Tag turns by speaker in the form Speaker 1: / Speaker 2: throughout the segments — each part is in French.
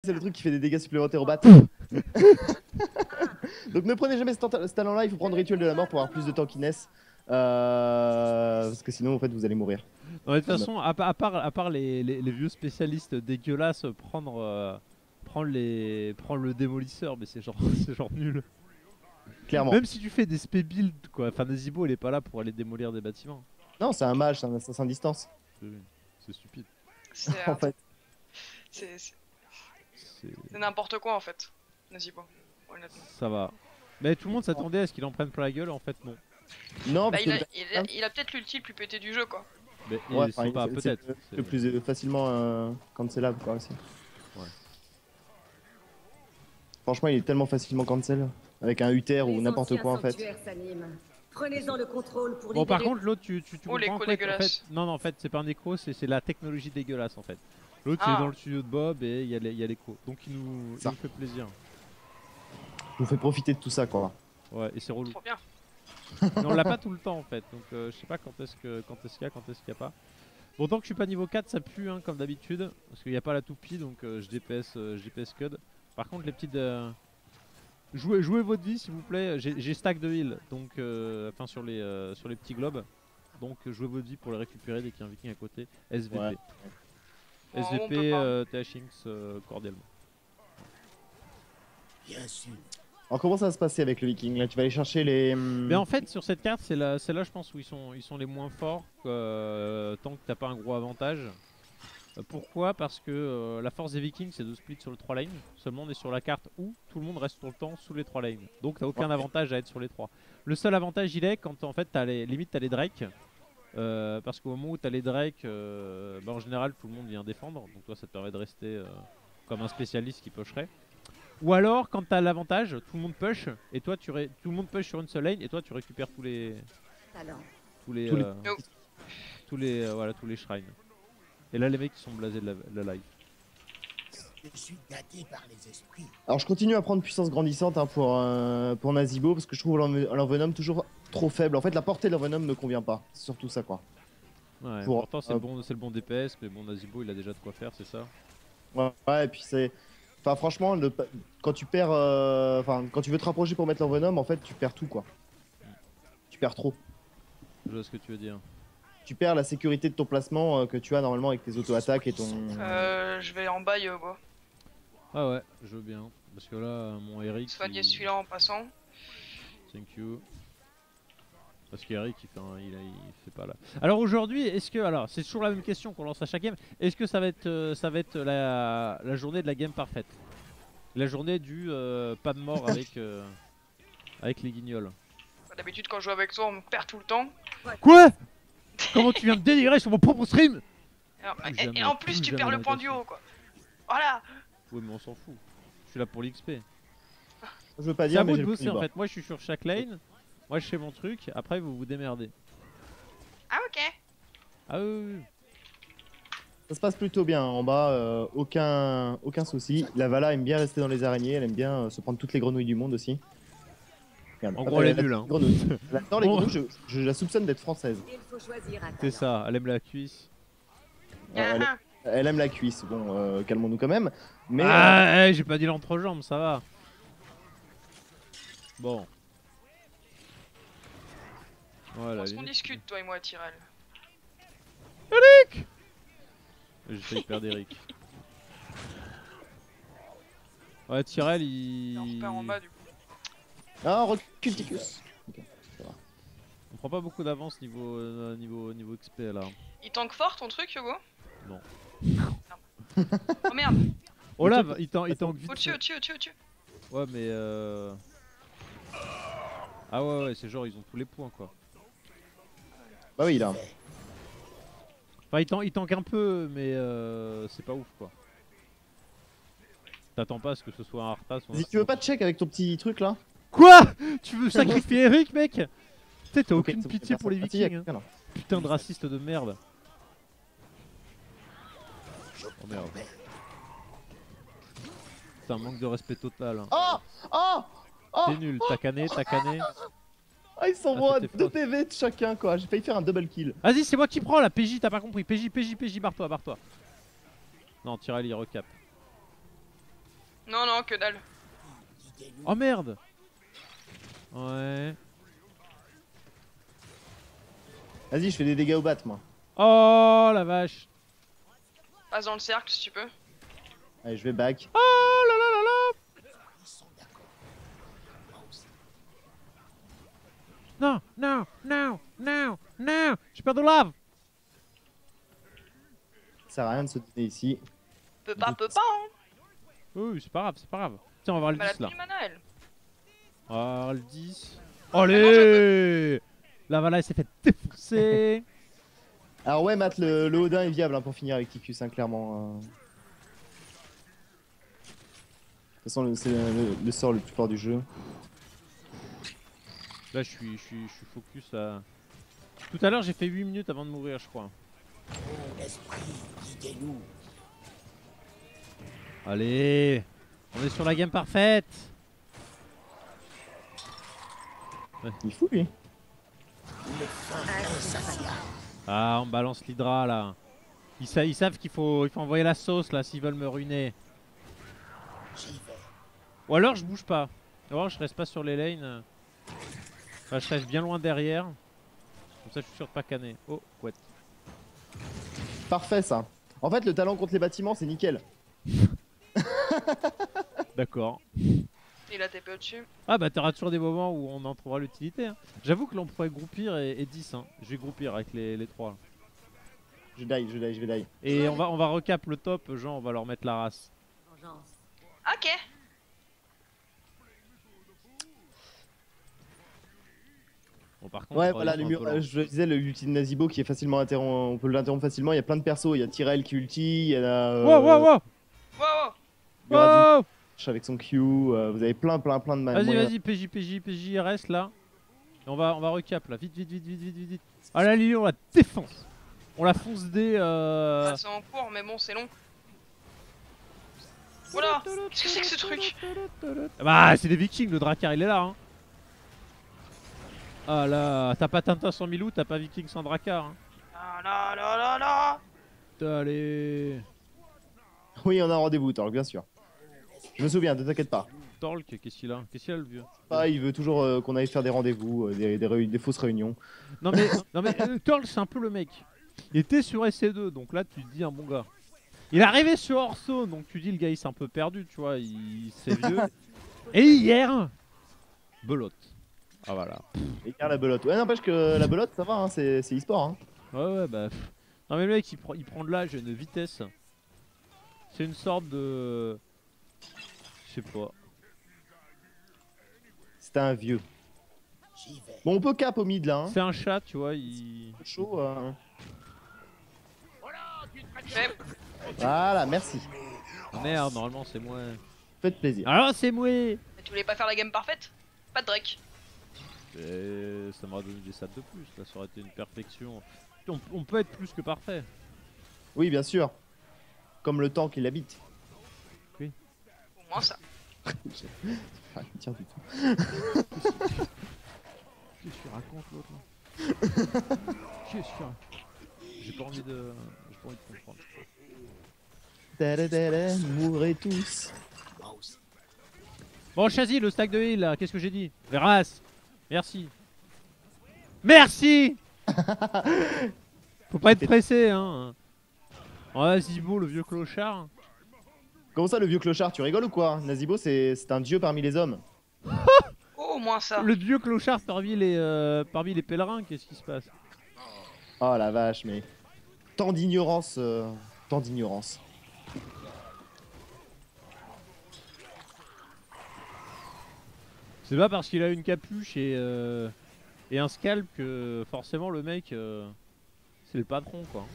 Speaker 1: c'est le truc qui fait des dégâts supplémentaires au bat. Donc ne prenez jamais ce talent-là, il faut prendre Rituel de la mort pour avoir plus de tankiness. Parce que sinon, en fait, vous allez mourir.
Speaker 2: Non, mais de toute façon, à part les vieux spécialistes dégueulasses, prendre le démolisseur, mais c'est genre, c'est genre nul.
Speaker 1: Clairement.
Speaker 2: Même si tu fais des spé builds, quoi. Enfin, Nazibo, il est pas là pour aller démolir des bâtiments.
Speaker 1: Non, c'est un mage, c'est un assassin distance.
Speaker 2: C'est stupide.
Speaker 1: En fait.
Speaker 3: C'est n'importe quoi en fait, Nazibo, honnêtement.
Speaker 2: Ça va. Mais tout le monde s'attendait à ce qu'il en prenne plein la gueule, en fait, non.
Speaker 1: Non,
Speaker 3: Bah,
Speaker 1: parce
Speaker 3: il a peut-être l'ulti le plus pété du jeu quoi.
Speaker 2: Mais
Speaker 1: ouais,
Speaker 2: c'est pas, peut-être.
Speaker 1: Le plus facilement cancelable quoi aussi.
Speaker 2: Ouais.
Speaker 1: Franchement, il est tellement facilement cancel. Avec un Uther ou n'importe quoi en fait.
Speaker 4: Prenez-en le contrôle pour
Speaker 2: Bon, par
Speaker 4: libérer-
Speaker 2: contre, l'autre, tu
Speaker 3: Oh, l'écho
Speaker 2: comprends en fait,
Speaker 3: dégueulasse.
Speaker 2: non, en fait, c'est pas un écho, c'est la technologie dégueulasse en fait. L'autre, il
Speaker 3: Ah.
Speaker 2: est dans le studio de Bob et il y a l'écho. Donc il nous fait plaisir.
Speaker 1: Je vous fais profiter de tout ça quoi.
Speaker 2: Ouais, et c'est relou.
Speaker 3: Trop bien.
Speaker 2: Mais on l'a pas tout le temps en fait, donc je sais pas quand est-ce qu'il y a, quand est-ce qu'il y a pas. Bon, tant que je suis pas niveau 4, ça pue hein, comme d'habitude, parce qu'il n'y a pas la toupie, donc je DPS Cud. Par contre, les petites... Jouez votre vie s'il vous plaît, j'ai stack de heal, donc enfin sur les petits globes. Donc jouez votre vie pour les récupérer dès qu'il y a un viking à côté. SVP.
Speaker 1: Ouais.
Speaker 3: Oh, on peut
Speaker 2: SVP,
Speaker 3: pas.
Speaker 2: THX cordialement.
Speaker 5: Bien sûr.
Speaker 1: Alors comment ça va se passer avec le viking là? Tu vas aller chercher les...
Speaker 2: Mais en fait sur cette carte c'est là je pense où ils sont les moins forts tant que t'as pas un gros avantage. Pourquoi? Parce que la force des vikings c'est de split sur le 3 lane. Seulement on est sur la carte où tout le monde reste tout le temps sous les 3 lanes. Donc t'as aucun avantage à être sur les 3. Le seul avantage il est quand en fait t'as limite t'as les drakes. Parce qu'au moment où t'as les drakes, bah, en général tout le monde vient défendre. Donc toi ça te permet de rester comme un spécialiste qui pusherait. Ou alors quand t'as l'avantage, tout le monde push et toi tout le monde push sur une seule lane et toi tu récupères tous les shrines. Et là les mecs ils sont blasés de la live.
Speaker 5: Je suis gâté par les esprits.
Speaker 1: Alors je continue à prendre puissance grandissante hein, pour Nazibo parce que je trouve l'envenom toujours trop faible. En fait la portée de l'envenom ne convient pas. C'est surtout ça quoi.
Speaker 2: Ouais,
Speaker 1: Pour-
Speaker 2: pourtant c'est le bon DPS mais bon Nazibo il a déjà de quoi faire c'est ça.
Speaker 1: Ouais, et puis c'est... Enfin franchement, quand tu perds... Enfin quand tu veux te rapprocher pour mettre l'envenom, en fait tu perds tout quoi. Tu perds trop.
Speaker 2: Je vois ce que tu veux dire.
Speaker 1: Tu perds la sécurité de ton placement que tu as normalement avec tes auto-attaques et ton...
Speaker 3: Je vais en bas Yogo.
Speaker 2: Ah ouais, je veux bien. Parce que là mon Eric...
Speaker 3: Soigner celui-là en passant.
Speaker 2: Thank you. Parce qu'Eric il fait pas là. Alors aujourd'hui, est-ce que, alors c'est toujours la même question qu'on lance à chaque game, est-ce que ça va être la journée de la game parfaite? La journée du pas de mort avec les guignols.
Speaker 3: D'habitude quand je joue avec toi on perd tout le temps.
Speaker 2: Quoi? Comment tu viens de délirer sur mon propre stream?
Speaker 3: Et en plus tu perds le point du haut quoi. Voilà.
Speaker 2: Oui mais on s'en fout. Je suis là pour l'XP.
Speaker 1: Je veux pas
Speaker 2: C'est à
Speaker 1: dire mais
Speaker 2: vous
Speaker 1: j'ai
Speaker 2: de
Speaker 1: le
Speaker 2: bosser
Speaker 1: plus
Speaker 2: en
Speaker 1: bas.
Speaker 2: fait. Moi je suis sur chaque lane. Moi je fais mon truc. Après vous vous démerdez.
Speaker 3: Ah ok.
Speaker 2: Ah oui.
Speaker 1: Ça se passe plutôt bien en bas, aucun souci. La Vala aime bien rester dans les araignées, elle aime bien se prendre toutes les grenouilles du monde aussi. Regarde,
Speaker 2: En gros, elle est
Speaker 1: a
Speaker 2: nulle,
Speaker 1: des
Speaker 2: hein.
Speaker 1: grenouilles. Elle adore les
Speaker 2: Bon.
Speaker 1: grenouilles, je la soupçonne d'être française.
Speaker 4: Il faut choisir un
Speaker 2: C'est
Speaker 4: talent.
Speaker 2: ça, elle aime la cuisse.
Speaker 3: Ah,
Speaker 1: Elle aime la cuisse, bon, calmons-nous quand même. Mais
Speaker 2: Ah, j'ai pas dit l'entrejambe, ça va. Bon. Voilà.
Speaker 3: Parce qu'on discute toi et moi Tyrell.
Speaker 2: J'ai failli perdre Eric. Ouais, Tyrell,
Speaker 3: On repart en bas du coup.
Speaker 1: ah, recule Ticus.
Speaker 2: on prend pas beaucoup d'avance niveau XP là.
Speaker 3: Il tank fort ton truc Yogo?
Speaker 2: Non.
Speaker 3: Oh merde.
Speaker 2: Oh là, il tank vite.
Speaker 3: Au-dessus.
Speaker 2: Ouais, mais ah ouais, c'est genre ils ont tous les points quoi.
Speaker 1: Bah oui, là.
Speaker 2: Enfin, il tank un peu, mais c'est pas ouf quoi. T'attends pas à ce que ce soit un Arthas ou un...
Speaker 1: Si tu veux pas de check avec ton petit truc là?
Speaker 2: Quoi? Tu veux sacrifier Eric, mec? Tu sais, t'as
Speaker 1: Ok,
Speaker 2: aucune
Speaker 1: c'est bon,
Speaker 2: pitié
Speaker 1: c'est
Speaker 2: pour les
Speaker 1: bon. Ah, si,
Speaker 2: vikings. Hein.
Speaker 1: quelqu'un, là.
Speaker 2: Putain de raciste de merde. Oh merde. C'est un manque de respect total. Hein.
Speaker 1: Oh
Speaker 2: T'es nul, t'as canné.
Speaker 1: Ah, ils s'envoient
Speaker 2: c'était
Speaker 1: 2
Speaker 2: faute.
Speaker 1: PV de chacun quoi, j'ai failli faire un double kill.
Speaker 2: Vas-y, c'est moi qui prends la PJ, t'as pas compris. PJ, barre-toi. Non, Tyrell il recap.
Speaker 3: Non, non, que dalle.
Speaker 2: Oh merde. Ouais.
Speaker 1: Vas-y, je fais des dégâts au bat, moi.
Speaker 2: Oh la vache.
Speaker 3: Passe dans le cercle si tu peux.
Speaker 1: Allez, je vais back.
Speaker 2: Oh là là là là.
Speaker 5: Ils sont d'accord. Moi aussi.
Speaker 2: Non, non, non, non, non. J'ai peur de lave.
Speaker 1: Ça sert à rien de se donner ici.
Speaker 3: Peut pas, hein.
Speaker 2: Oui, c'est pas grave, c'est pas grave. Tiens, on va voir le
Speaker 3: Bah, la
Speaker 2: 10 là.
Speaker 3: pile mana, elle.
Speaker 2: On va voir le 10.
Speaker 3: non,
Speaker 2: Allez. La Vala elle s'est fait défoncer.
Speaker 1: Alors ouais, Matt, le Odin est viable hein, pour finir avec Ticus, hein, clairement. De toute façon, c'est le sort le plus fort du jeu.
Speaker 2: Là, je suis focus à... Tout à l'heure, j'ai fait 8 minutes avant de mourir, je crois.
Speaker 5: Oh, esprit, guidez-nous.
Speaker 2: Allez. On est sur la game parfaite.
Speaker 1: Il fout lui.
Speaker 5: Une faim insatiable.
Speaker 2: Ah, on balance l'Hydra là. Ils savent qu'il faut envoyer la sauce là s'ils veulent me ruiner.
Speaker 5: J'y vais.
Speaker 2: Ou alors je bouge pas. Ou alors je reste pas sur les lanes. Enfin, je reste bien loin derrière. Comme ça je suis sûr de pas canner. Oh, what.
Speaker 1: Parfait ça. En fait, le talent contre les bâtiments, c'est nickel.
Speaker 2: D'accord.
Speaker 3: Il a TP au-dessus.
Speaker 2: Ah bah t'auras toujours des moments où on en trouvera l'utilité. Hein. J'avoue que l'on pourrait groupir et 10. Hein. Je vais groupir avec les 3.
Speaker 1: Je vais die.
Speaker 2: Et on va recap le top, genre on va leur mettre la race.
Speaker 4: Vengeance.
Speaker 3: Ok.
Speaker 2: Bon par contre,
Speaker 1: Ouais, voilà, je disais l'ulti de Nazibo qui est facilement interrompu. On peut l'interrompre facilement. Il y a plein de persos. Il y a Tyrell qui ulti. Il y a.
Speaker 2: Wow, wow, wow,
Speaker 3: Wow.
Speaker 1: Muradin
Speaker 2: wow.
Speaker 1: avec son Q. Vous avez plein de
Speaker 2: Vas-y,
Speaker 1: moyens.
Speaker 2: vas-y, PJ, reste là. Et on va recap là. Vite. Ah la Lily, on la défonce. On la fonce des.
Speaker 3: Ah, c'est en cours, mais bon, c'est long. Voilà. Qu'est-ce que c'est que ce truc?
Speaker 2: Bah, c'est des Vikings, le Drakkar il est là. Hein. Ah là, t'as pas Tintin sans Milou, t'as pas Viking sans Drakkar. Hein.
Speaker 3: Ah là.
Speaker 2: Allez.
Speaker 1: Oui, on a un rendez-vous, Torque, bien sûr. Je me souviens, ne t'inquiète pas.
Speaker 2: Torque, qu'est-ce qu'il a? Qu'est-ce qu'il a le vieux?
Speaker 1: Ah, il veut toujours qu'on aille faire des rendez-vous, des fausses réunions.
Speaker 2: Non mais Torque c'est un peu le mec. Il était sur SC2, donc là tu te dis un bon gars. Il est arrivé sur Orso, donc tu dis le gars il s'est un peu perdu, tu vois, c'est vieux. Et hier, belote. Ah voilà.
Speaker 1: Écart la belote. Ouais, n'empêche que la belote, ça va, hein, c'est e-sport. Hein.
Speaker 2: Ouais, bah. Non mais le mec il prend de l'âge, une vitesse. C'est une sorte de. Je sais pas.
Speaker 1: C'est un vieux.
Speaker 5: J'y vais.
Speaker 1: Bon, on peut cap au mid là. Hein.
Speaker 2: C'est un chat, tu vois, il.
Speaker 1: Chaud.
Speaker 3: Ouais.
Speaker 1: Voilà, merci.
Speaker 2: Merde, normalement c'est moi.
Speaker 1: Faites plaisir.
Speaker 2: Alors c'est moi.
Speaker 3: Mais tu voulais pas faire la game parfaite? Pas de Drake.
Speaker 2: Et ça m'aurait donné des stats de plus, là ça aurait été une perfection. On peut être plus que parfait.
Speaker 1: Oui, bien sûr. Comme le temps qu'il habite.
Speaker 3: Au moins ça.
Speaker 1: Tiens du tout.
Speaker 2: Qu'est-ce que tu racontes l'autre là? Qu'est-ce que tu racontes? J'ai pas envie de comprendre.
Speaker 1: Mourrez tous.
Speaker 5: Moi aussi.
Speaker 2: Bon, Chazy, le stack de heal là, qu'est-ce que j'ai dit? Veras, merci. Merci. Faut pas être pressé, hein. Ouais, Zibo, le vieux clochard.
Speaker 1: Comment ça, le vieux clochard? Tu rigoles ou quoi? Nazibo, c'est un dieu parmi les hommes.
Speaker 3: Oh, au moins ça.
Speaker 2: Le vieux clochard parmi les pèlerins, qu'est-ce qui se passe?
Speaker 1: Oh la vache, mais. Tant d'ignorance. Tant d'ignorance.
Speaker 2: C'est pas parce qu'il a une capuche et un scalp que forcément le mec c'est le patron quoi.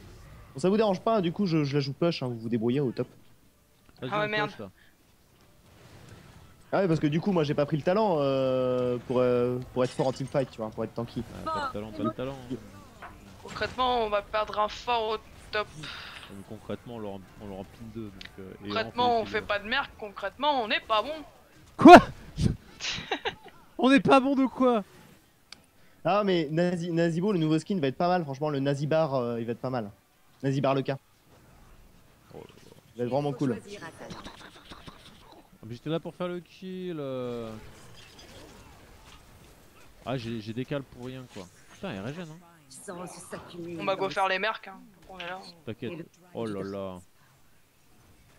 Speaker 1: Bon, ça vous dérange pas, hein, du coup, je la joue push, hein, vous vous débrouillez au top.
Speaker 2: Vas-y,
Speaker 3: Ah ouais,
Speaker 2: on
Speaker 3: merde.
Speaker 2: push, là.
Speaker 1: Ah ouais, parce que du coup, moi j'ai pas pris le talent pour être fort en teamfight, tu vois, pour être tanky.
Speaker 2: Ah, pas de talent, pas de talent.
Speaker 3: Concrètement, on va perdre un fort au top.
Speaker 2: Donc, concrètement, on leur empile deux. Donc,
Speaker 3: Concrètement, on fait pas de merde. Concrètement, on n'est pas bon.
Speaker 2: Quoi? On est pas bon de quoi?
Speaker 1: Ah, mais Nazibo, le nouveau skin va être pas mal, franchement, le Nazibar, il va être pas mal. Nazibar le cas.
Speaker 2: Oh,
Speaker 1: Il va être vraiment cool.
Speaker 4: Choisir attaque.
Speaker 2: Mais j'étais là pour faire le kill. Ah, j'ai décalé pour rien quoi. Putain, il régène hein.
Speaker 4: Sens s'accumule
Speaker 3: On va
Speaker 4: dans
Speaker 3: go
Speaker 4: le
Speaker 3: faire les mercs. Hein. On est là.
Speaker 2: T'inquiète. Oh là là.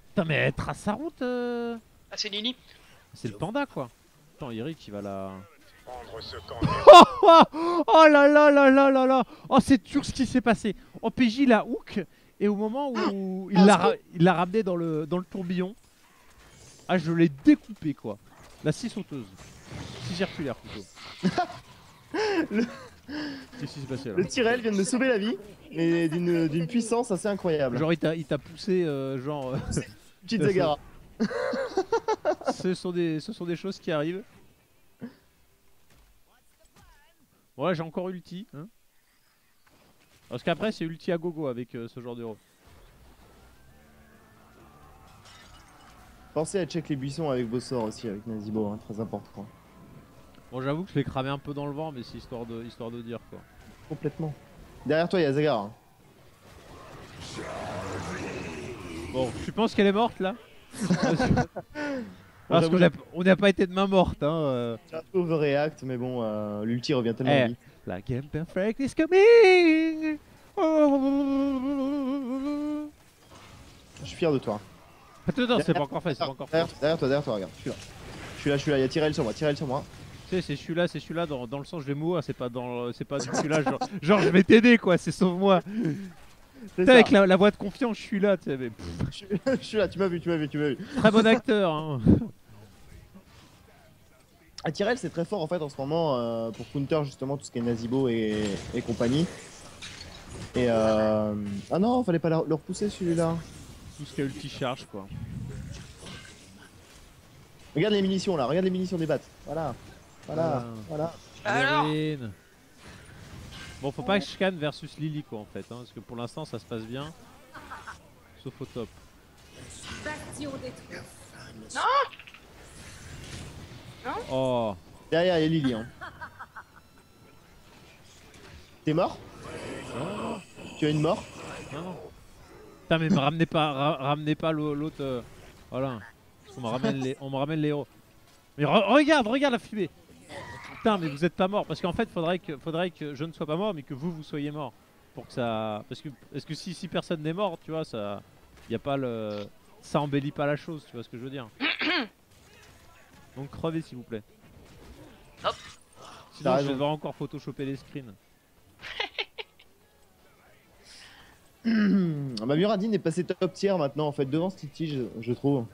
Speaker 2: Putain, mais elle trace sa route.
Speaker 3: Ah, c'est Lily.
Speaker 2: C'est le panda quoi. Attends, Eric il va la.
Speaker 6: Prendre ce camp.
Speaker 2: Oh là là là là là là. Oh, c'est dur ce qui s'est passé. Oh, PJ la hook. Et au moment où il l'a ramené dans le tourbillon. Ah, je l'ai découpé quoi. La scie sauteuse. Scie circulaire plutôt. Qu'est-ce qui s'est passé là?
Speaker 1: Le Tyrell vient de me sauver la vie, mais d'une puissance assez incroyable.
Speaker 2: Genre il t'a poussé genre.
Speaker 1: Petite Zagara.
Speaker 2: ce sont des choses qui arrivent. Bon là j'ai encore ulti. Hein, parce qu'après c'est ulti à gogo avec ce genre d'héros.
Speaker 1: Pensez à check les buissons avec vos sorts aussi, avec Nazibo, hein, très important.
Speaker 2: Bon j'avoue que je l'ai cramé un peu dans le vent mais c'est histoire de dire quoi.
Speaker 1: Complètement. Derrière toi il y a Zagara. Hein.
Speaker 2: Bon, tu penses qu'elle est morte là? Parce qu'on n'a pas été de main morte hein.
Speaker 1: J'ai un peu overreact, mais bon, l'ulti revient tellement vite.
Speaker 2: La game perfect is coming.
Speaker 1: Je suis fier de toi.
Speaker 2: Attends, c'est pas encore fait,
Speaker 1: Derrière toi, regarde. Je suis là, il y a Tyrell sur moi,
Speaker 2: Tu sais, c'est celui-là dans le sens je vais mourir, c'est pas celui-là genre je vais t'aider quoi, c'est sauve-moi. T'sais, avec la voix de confiance, je suis là, tu sais, mais...
Speaker 1: Je suis là, tu m'as vu.
Speaker 2: Très bon acteur hein.
Speaker 1: Tyrell c'est très fort en fait en ce moment pour counter justement tout ce qui est Nazibo et compagnie. Et ah non, fallait pas le repousser celui-là.
Speaker 2: Tout ce qui a ulti charge quoi.
Speaker 1: Regarde les munitions là, regarde les munitions des battes. Voilà.
Speaker 3: Alors
Speaker 2: Lérine. Bon, faut pas que je scanne versus Lily quoi en fait, hein, parce que pour l'instant ça se passe bien. Sauf au top.
Speaker 4: bastion détruit.
Speaker 2: Oh.
Speaker 1: Derrière il y a Lily. Hein. T'es mort?
Speaker 2: Non.
Speaker 1: Tu as une mort?
Speaker 2: Non. Putain mais me ramenez pas l'autre. Voilà. On me ramène les héros. Mais regarde la fumée. Putain mais vous êtes pas mort parce qu'en fait faudrait que je ne sois pas mort mais que vous soyez mort pour que ça parce que si personne n'est mort tu vois ça y a pas le ça embellit pas la chose tu vois ce que je veux dire. Donc crevez s'il vous plaît.
Speaker 3: Hop.
Speaker 2: Sinon je vais devoir encore photoshopper les screens.
Speaker 1: Bah Muradin est passé top tier maintenant en fait devant Stitch je trouve.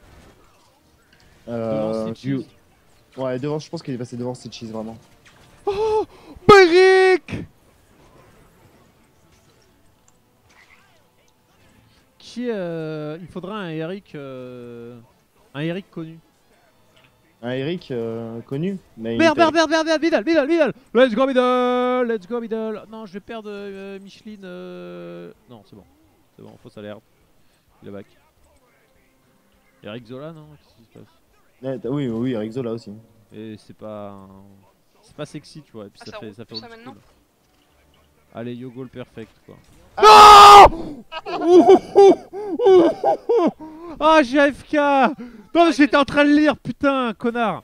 Speaker 2: Devant Stitches.
Speaker 1: Ouais devant, je pense qu'il est passé devant Stitches vraiment.
Speaker 2: Oh Beric. Qui il faudra un Eric connu.
Speaker 1: Un Eric connu. Mais
Speaker 2: Merde, Vidal. Let's go middle. Non, je vais perdre Micheline. Non, c'est bon, fausse alerte. Il est back. Eric Zola, non? Qu'est-ce qui se passe?
Speaker 1: Oui, Eric Zola aussi.
Speaker 2: Et c'est pas sexy, tu vois. Et puis ça fait
Speaker 3: ça
Speaker 2: old
Speaker 3: maintenant.
Speaker 2: school. Allez, yo goal perfect quoi.
Speaker 1: Non.
Speaker 2: Ah, j'ai AFK. Non, mais j'étais en train de lire, putain, connard,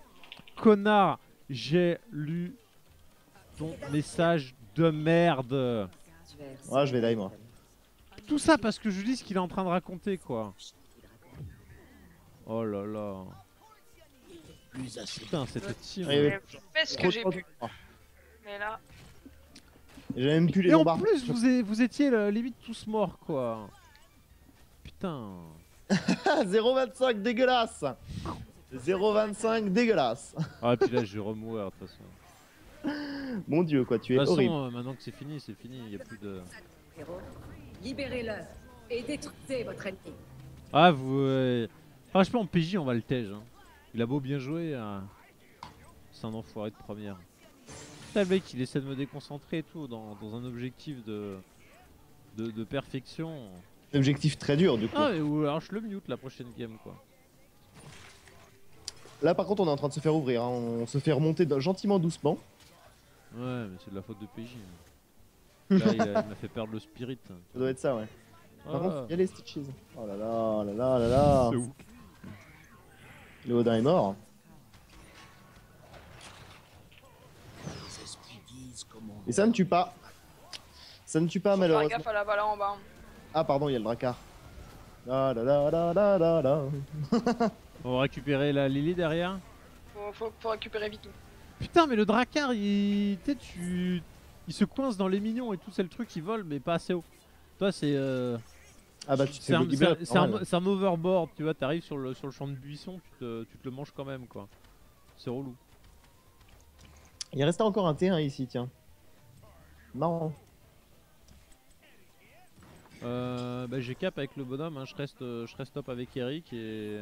Speaker 2: j'ai lu ton message de merde.
Speaker 1: Ouais, je vais die moi.
Speaker 2: Tout ça parce que je lis ce qu'il est en train de raconter quoi. Oh là là. Putain, cette tir.
Speaker 1: Oui.
Speaker 3: J'ai fait ce que j'ai pu. Mais là,
Speaker 1: J'ai même plus les
Speaker 2: Et en
Speaker 1: bombards.
Speaker 2: plus, vous étiez limite tous morts quoi. Putain.
Speaker 1: 0,25 dégueulasse. 0,25 dégueulasse.
Speaker 2: Ah, et puis là, je vais remourir de toute façon.
Speaker 1: Mon dieu quoi, tu
Speaker 2: De
Speaker 1: es
Speaker 2: toute
Speaker 1: horrible.
Speaker 2: façon, maintenant que c'est fini, il y a plus de...
Speaker 4: Héros, libérez-le et détruisez votre ennemi.
Speaker 2: Ah, vous... Franchement, en PJ, on va le tège. Hein. Il a beau bien jouer, c'est un enfoiré de première. Putain, le mec, il essaie de me déconcentrer et tout, dans un objectif de perfection.
Speaker 1: Objectif très dur du coup.
Speaker 2: Ah, ou alors je le mute la prochaine game, quoi.
Speaker 1: Là par contre on est en train de se faire ouvrir, hein. On se fait remonter gentiment doucement.
Speaker 2: Ouais, mais c'est de la faute de PJ. Là, il m'a fait perdre le spirit.
Speaker 1: Ça doit être ça ouais. Par
Speaker 2: Ah.
Speaker 1: contre il y a les Stitches. Oh là là.
Speaker 2: C'est ouf.
Speaker 1: Le Odin est mort.
Speaker 5: Les esprits disent comment.
Speaker 1: Et ça ne tue pas. Ça ne tue pas
Speaker 3: Faut faire
Speaker 1: malheureusement.
Speaker 3: gaffe à la Vala en bas.
Speaker 1: Ah pardon, il y a le Drakkar. La la la la la la la.
Speaker 2: On va récupérer la Lily derrière.
Speaker 3: Faut récupérer vite tout.
Speaker 2: Putain, mais le Drakkar, il... tu sais, il se coince dans les minions et tout, c'est le truc qui vole, mais pas assez haut. Toi, c'est
Speaker 1: Ah bah tu te
Speaker 2: c'est
Speaker 1: fais
Speaker 2: un,
Speaker 1: bodybuild,
Speaker 2: c'est un-
Speaker 1: normal.
Speaker 2: c'est un overboard, tu vois, t'arrives sur le champ de buisson, tu te le manges quand même, quoi. C'est relou.
Speaker 1: Il restait encore un T1 ici, tiens. Marrant.
Speaker 2: Bah, j'ai cap avec le bonhomme, hein. Je reste top avec Eric et...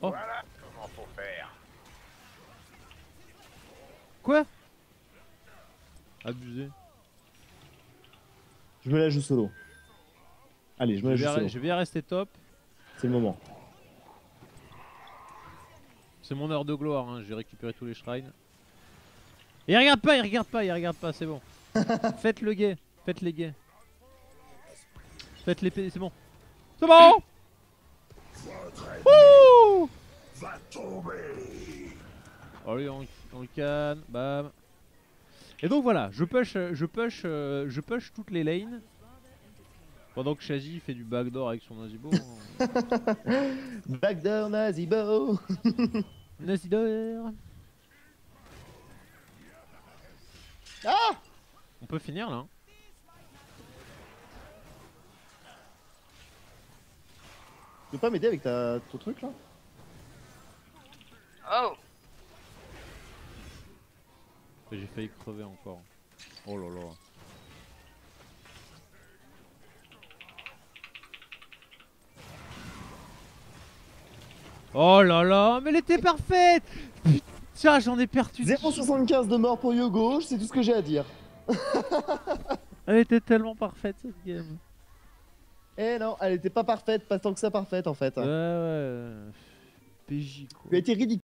Speaker 2: Oh.
Speaker 6: Voilà comment faut faire.
Speaker 2: Quoi? Abusé.
Speaker 1: Je me la joue solo. Allez, je me la joue solo.
Speaker 2: Je vais rester top.
Speaker 1: C'est le moment.
Speaker 2: C'est mon heure de gloire, hein. J'ai récupéré tous les shrines. Et il regarde pas, c'est bon. Faites le gay, faites les gays. Faites les c'est bon. C'est bon. Wouh.
Speaker 5: Va tomber.
Speaker 2: Allez, on le canne, bam. Et donc voilà, je push toutes les lanes. Pendant que Shazi fait du backdoor avec son Nazibo.
Speaker 1: Backdoor Nazibo.
Speaker 2: Nazidor.
Speaker 1: Ah.
Speaker 2: On peut finir là. Hein.
Speaker 1: Tu peux pas m'aider avec ton truc là?
Speaker 3: Oh.
Speaker 2: J'ai failli crever encore. Oh là là. Oh là là, mais elle était parfaite. Putain, j'en ai perdu.
Speaker 1: 0,75 de mort pour Yogo, c'est tout ce que j'ai à dire.
Speaker 2: Elle était tellement parfaite cette game.
Speaker 1: Eh non, elle était pas parfaite, pas tant que ça parfaite en fait.
Speaker 2: Ouais ouais. PJ quoi.
Speaker 1: Tu as été ridicule.